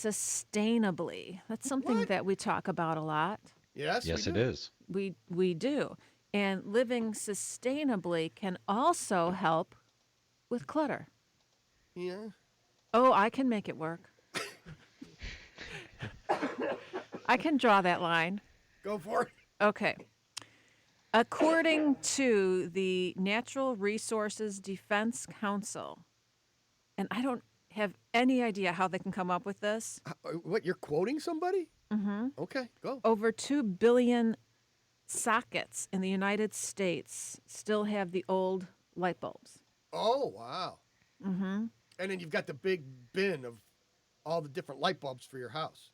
sustainably. That's something that we talk about a lot. Yes, Yes, we it do. is. We do. And living sustainably can also help with clutter. Yeah. Oh, I can make it work. I can draw that line. Go for it. Okay. According to the Natural Resources Defense Council, and I don't have any idea how they can come up with this, What, you're quoting somebody? Mm-hmm. Okay, go. over 2 billion sockets in the United States still have the old light bulbs. Oh, wow. Mm-hmm. And then you've got the big bin of all the different light bulbs for your house.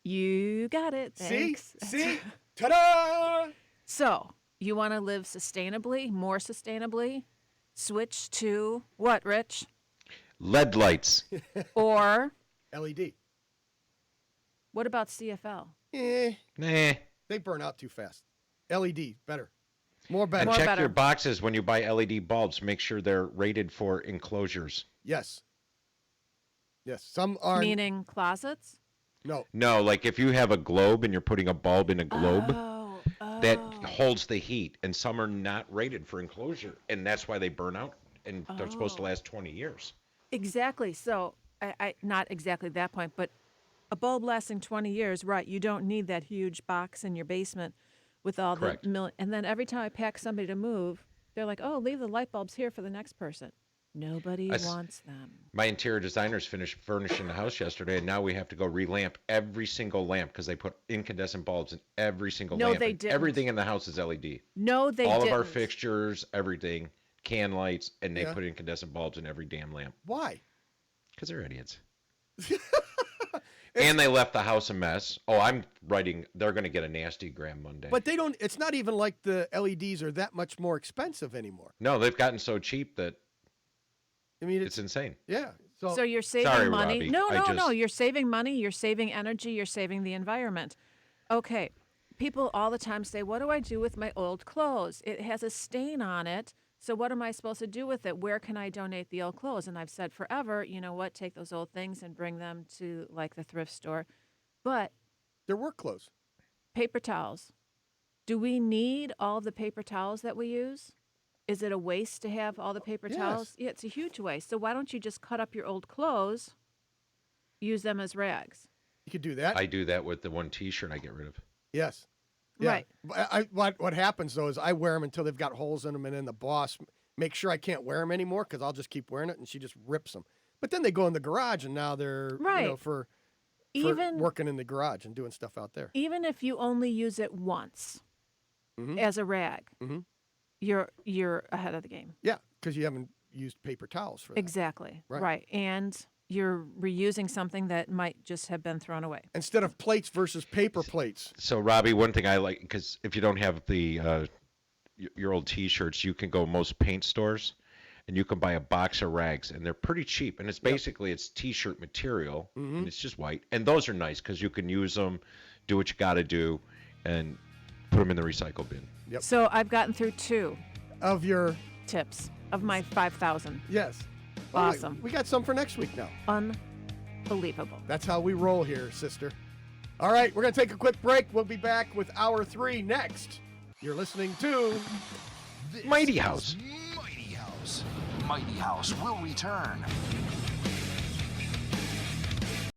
You got it. Thanks. See? Ta-da! So, you want to live sustainably, more sustainably? Switch to what, Rich? LED lights. Or LED. what about CFL? Nah. They burn out too fast. LED, better. More And better. More check better. your boxes when you buy LED bulbs. Make sure they're rated for enclosures. Yes. Yes, some are. Meaning closets? No. No, like if you have a globe and you're putting a bulb in a globe, Oh, that holds the heat, and some are not rated for enclosure, and that's why they burn out, and they're supposed to last 20 years. exactly. So, I not exactly that point, but a bulb lasting 20 years, right? You don't need that huge box in your basement with all Correct. the and then every time I pack somebody to move, they're like, "Oh, leave the light bulbs here for the next person." Nobody wants them. My interior designers finished furnishing the house yesterday, and now we have to go relamp every single lamp because they put incandescent bulbs in every single No, lamp. they and didn't. Everything in the house is LED. No, they All didn't. of our fixtures, everything, can lights, and they Yeah. put incandescent bulbs in every damn lamp Why? because they're idiots. And they left the house a mess. Oh, I'm writing. They're going to get a nasty gram Monday. But they don't. It's not even like the LEDs are that much more expensive anymore. No, they've gotten so cheap that I mean, it's insane. yeah. So you're saving Sorry, money. Robbie. No, I no, just- no. You're saving money. You're saving energy. You're saving the environment. Okay. People all the time say, "What do I do with my old clothes? It has a stain on it. So what am I supposed to do with it? Where can I donate the old clothes?" And I've said forever, you know what? Take those old things and bring them to like the thrift store. But they're work clothes. paper towels. Do we need all the paper towels that we use? Is it a waste to have all the paper Yes. towels? Yeah, it's a huge waste. So why don't you just cut up your old clothes, use them as rags? You could do that. I do that with the one T-shirt I get rid of. Yes. Yeah. Right. What happens though is I wear them until they've got holes in them, and then the boss makes sure I can't wear them anymore because I'll just keep wearing it, and she just rips them. But then they go in the garage, and now they're Right. for Even working in the garage and doing stuff out there. even if you only use it once Mhm. as a rag, Mhm. you're ahead of the game. Yeah, because you haven't used paper towels for that. Exactly. Right. Right. And you're reusing something that might just have been thrown away. Instead of plates versus paper plates. So, Robbie, one thing I like, because if you don't have the your old T-shirts, you can go most paint stores, and you can buy a box of rags, and they're pretty cheap. And it's basically it's T-shirt material, and it's just white. And those are nice because you can use them, do what you got to do, and put them in the recycle bin. Yep. So I've gotten through 2 Of your tips of my 5,000. yes. Awesome. We got some for next week now. Unbelievable. That's how we roll here, sister. All right, we're going to take a quick break. We'll be back with Hour 3 next. You're listening to Mighty House. Mighty House. Mighty House will return